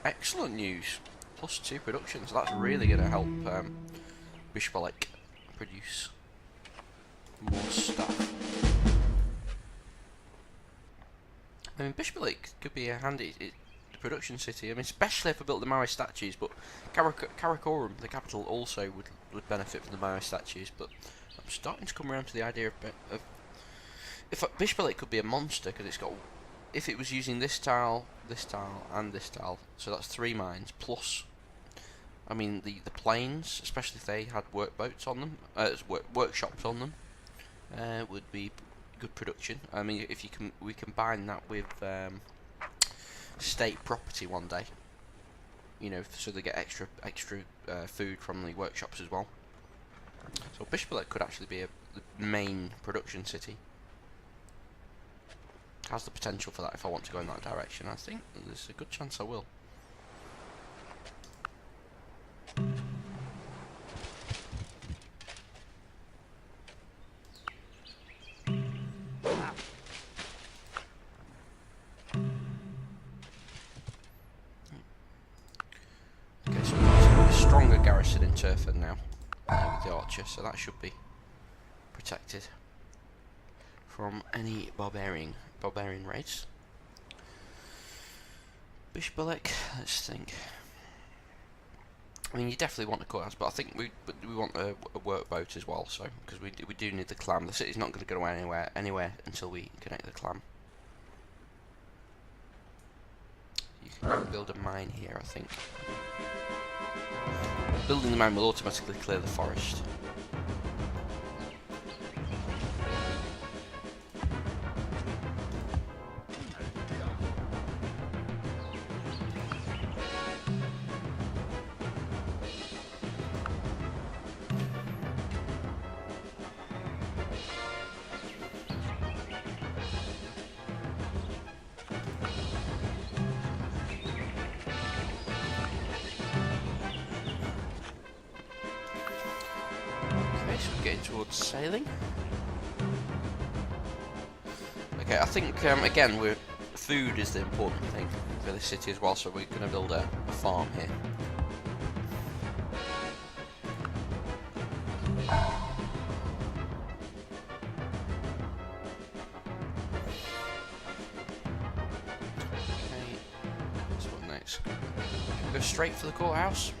excellent news. +2 production, so that's really going to help Bishbalek produce more stuff. I mean, Bishbalek could be a handy production city. I mean, especially if I built the Meier statues, but Karakorum, the capital, also would benefit from the Meier statues. But I'm starting to come around to the idea of if Bishbalek could be a monster, because it's got, if it was using this tile, and this tile, so that's 3 mines plus. I mean, the plains, especially if they had workboats on them, workshops on them, would be good production. I mean, if we combine that with state property one day, you know, so they get extra food from the workshops as well. So Bishbalek could actually be the main production city. Has the potential for that if I want to go in that direction. I think there's a good chance I will. Okay, so we've got a stronger garrison in Turford now with the archer, so that should be protected from any barbarian raids. Bishbalek, let's think. I mean, you definitely want a courthouse, but I think we want a workboat as well. So because we do need the clam. The city's not going to go anywhere until we connect the clam. You can build a mine here, I think. Building the mine will automatically clear the forest. Getting towards sailing. Okay, I think again food is the important thing for this city as well, so we're going to build a farm here. Okay, so what next? Go straight for the courthouse?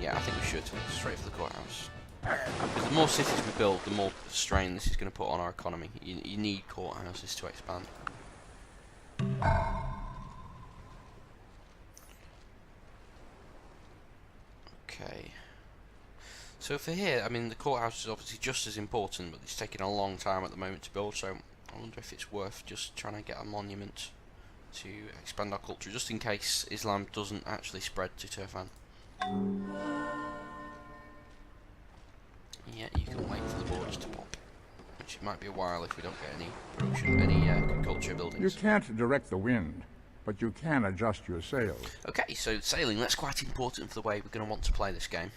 Yeah, I think we should. Straight for the courthouse. Because the more cities we build, the more strain this is going to put on our economy. You need courthouses to expand. Okay. So for here, I mean, the courthouse is obviously just as important, but it's taking a long time at the moment to build, so I wonder if it's worth just trying to get a monument to expand our culture, just in case Islam doesn't actually spread to Turfan. Yeah, you can wait for the borders to pop, which might be a while if we don't get any production, any culture buildings. You can't direct the wind, but you can adjust your sails. Okay, so sailing, that's quite important for the way we're going to want to play this game.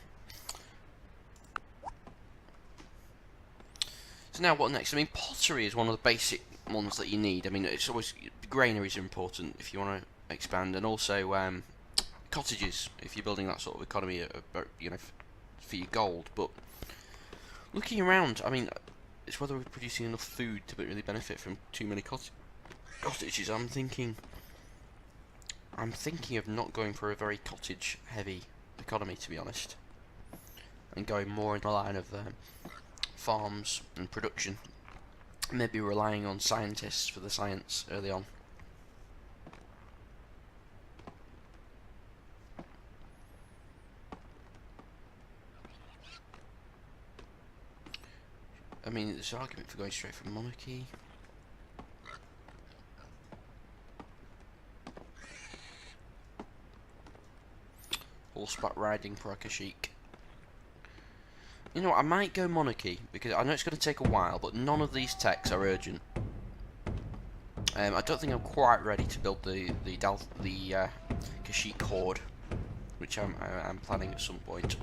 So now what next? I mean, pottery is one of the basic ones that you need. I mean, it's always, granaries are important if you want to expand, and also cottages if you're building that sort of economy, you know, for your gold. But looking around, I mean, it's whether we're producing enough food to really benefit from too many cottages. I'm thinking of not going for a very cottage-heavy economy, to be honest, and going more in the line of farms and production. Maybe relying on scientists for the science early on. I mean, there's an argument for going straight from monarchy. Horseback riding for Akashiq. You know what, I might go monarchy, because I know it's going to take a while, but none of these techs are urgent. I don't think I'm quite ready to build the Kashyyyk horde, which I'm planning at some point.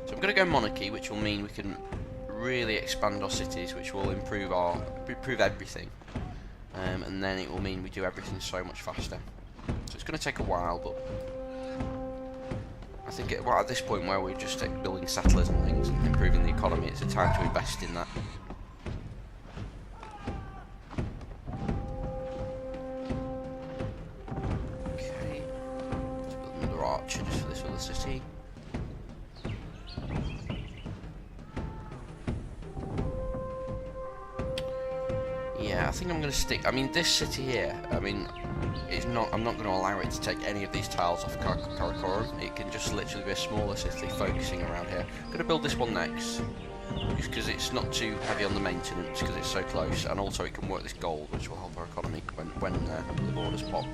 So I'm going to go monarchy, which will mean we can really expand our cities, which will improve everything, and then it will mean we do everything so much faster. So it's going to take a while, but I think well, at this point where we're just building settlers and things and improving the economy, it's a time to invest in that. Okay, let's build another archer just for this other city. Yeah, I think I'm going to stick. I mean, this city here, I mean, it's not. I'm not going to allow it to take any of these tiles off Karakorum. It can just literally be a smaller city focusing around here. I'm going to build this one next, just because it's not too heavy on the maintenance, because it's so close, and also it can work this gold, which will help our economy when the borders pop.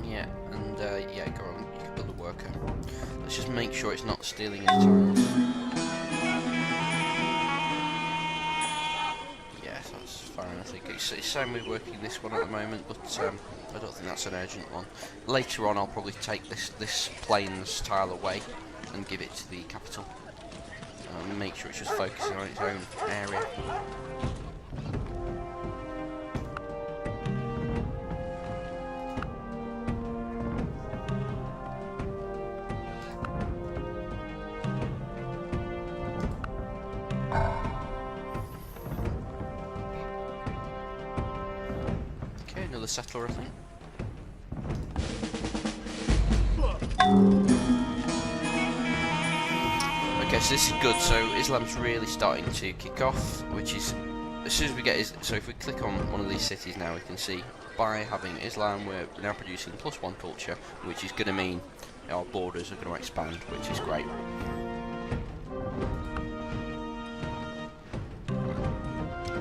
Yeah, and yeah, go on. You can build a worker. Let's just make sure it's not stealing any tiles. Yes, that's fine. I think it's saying we're working this one at the moment, but I don't think that's an urgent one. Later on, I'll probably take this plains tile away and give it to the capital. Make sure it's just focusing on its own area. Okay, another settler, I think. Okay, so this is good. So Islam's really starting to kick off, which is as soon as we get so if we click on one of these cities now, we can see by having Islam, we're now producing +1 culture, which is going to mean our borders are going to expand, which is great.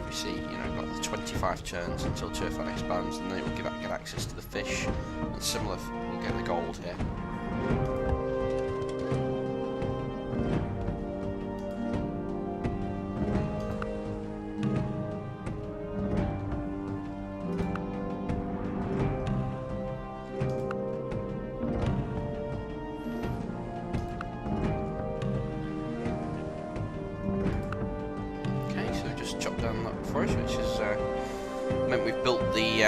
We see, got the 25 turns until Turfan expands, and then it will get access to the fish, and similar, we'll get the gold here. Chop down that forest, which has meant we've built the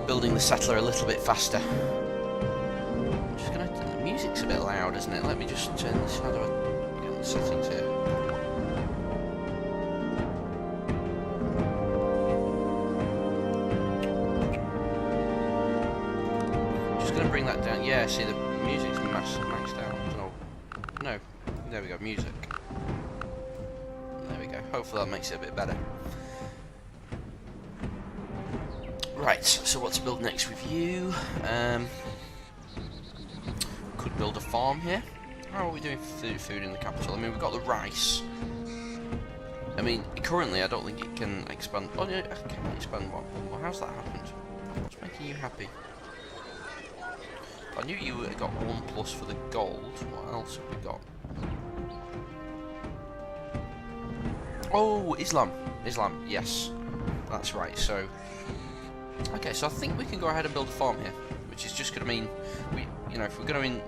building the settler a little bit faster. Just gonna. The music's a bit loud, isn't it? Let me just turn this. How do I get on the settings here? Just gonna bring that down. Yeah, see the music's maxed out. No, there we go. Music. Hopefully that makes it a bit better. Right, so what to build next with you? Could build a farm here. How are we doing for food in the capital? I mean, we've got the rice. I mean, currently I don't think it can expand. Oh, yeah, it can expand one. Well, how's that happened? What's making you happy? I knew you got 1+ for the gold. What else have we got? Oh, Islam, yes, that's right. So, okay, so I think we can go ahead and build a farm here, which is just going to mean if we're going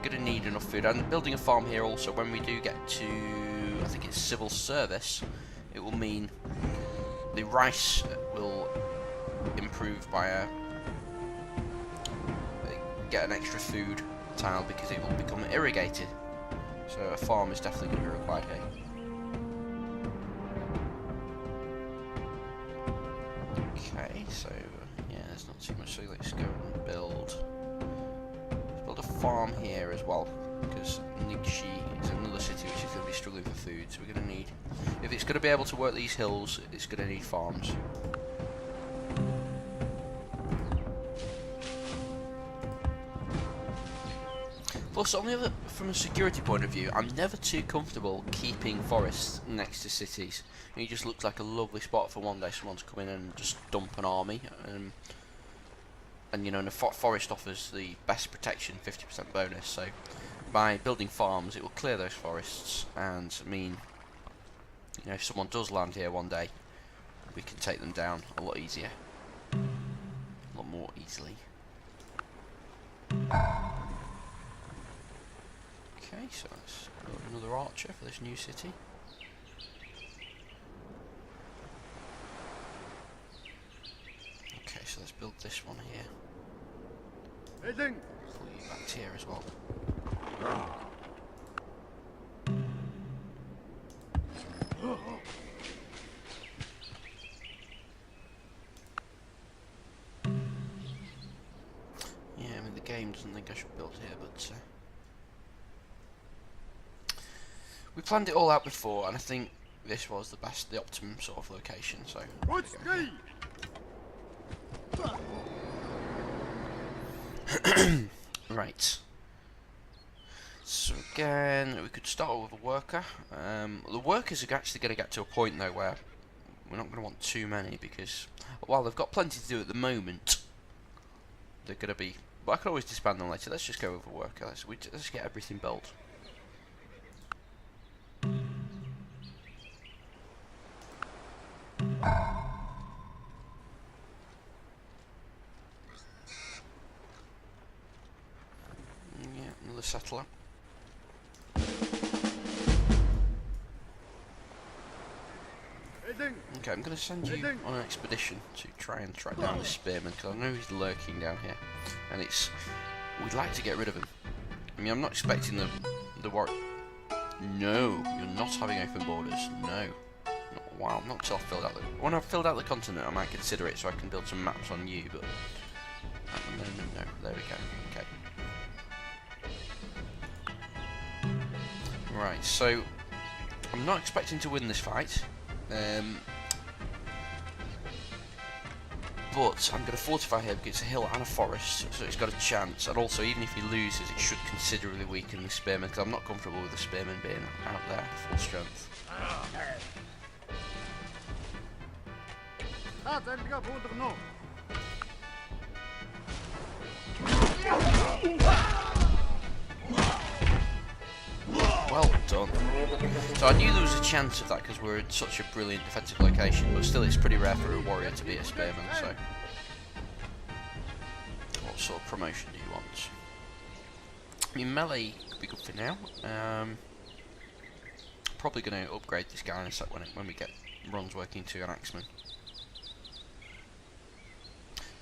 to need enough food. And building a farm here also, when we do get to, I think it's civil service, it will mean the rice will improve by get an extra food tile because it will become irrigated. So a farm is definitely going to be required here. Okay, so yeah, there's not too much, so let's go and build a farm here as well, because Nigshi is another city which is going to be struggling for food, so we're going to need, if it's going to be able to work these hills, it's going to need farms. Plus, on the other, from a security point of view, I'm never too comfortable keeping forests next to cities. It just looks like a lovely spot for one day someone to come in and just dump an army. And the forest offers the best protection, 50% bonus. So, by building farms, it will clear those forests and mean, if someone does land here one day, we can take them down a lot easier, a lot more easily. Okay, so let's build another archer for this new city. so let's build this one here. Heading. Pull you back to here as well. Yeah, I mean the game doesn't think I should build here, but we planned it all out before, and I think this was the optimum sort of location. So Good speed. right. So again, we could start with a worker. The workers are actually going to get to a point though where we're not going to want too many, because while they've got plenty to do at the moment, they're going to be. But I could always disband them later. Let's just go with a worker. Let's get everything built. Yeah, another settler. Heading. Okay, I'm going to send you on an expedition to try and track down this spearman, because I know he's lurking down here, and we'd like to get rid of him. I mean, I'm not expecting the war. No, you're not having open borders. No. Wow, not until I've filled out when I've filled out the continent, I might consider it, so I can build some maps on you, but at the moment, no. There we go. Okay. Right, so I'm not expecting to win this fight. But I'm going to fortify here because it's a hill and a forest, so it's got a chance. And also, even if he loses, it should considerably weaken the spearman, because I'm not comfortable with the spearman being out there full strength. Well done. So I knew there was a chance of that because we're in such a brilliant defensive location, but still it's pretty rare for a warrior to be a spearman, so... What sort of promotion do you want? I mean, melee could be good for now. Probably going to upgrade this guy in a sec when we get runs working to an axeman.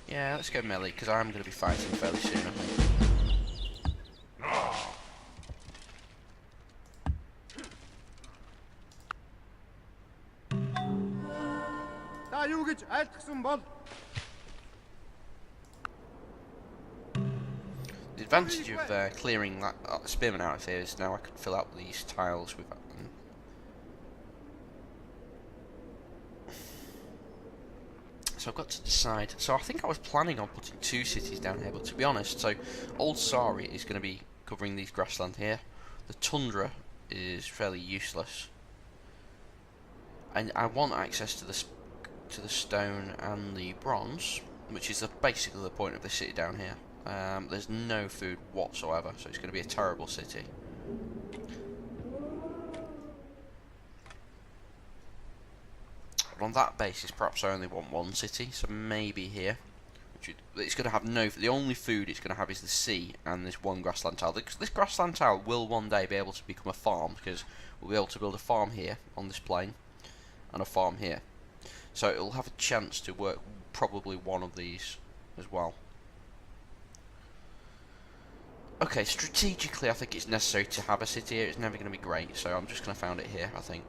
Yeah, let's go melee, because I'm going to be fighting fairly soon, I think. The advantage of clearing that spearman out of here is now I can fill out these tiles with. So I've got to decide. So I think I was planning on putting 2 cities down here, but to be honest, so Old Sari is going to be covering these grassland here. The tundra is fairly useless, and I want access to the stone and the bronze, which is basically the point of this city down here. There's no food whatsoever, so it's going to be a terrible city. But on that basis, perhaps I only want 1 city, so maybe here. It's going to have no. The only food it's going to have is the sea and this 1 grassland tile. This grassland tile will one day be able to become a farm, because we'll be able to build a farm here on this plain and a farm here. So it'll have a chance to work probably 1 of these as well. Okay, strategically I think it's necessary to have a city here. It's never going to be great, so I'm just going to found it here, I think.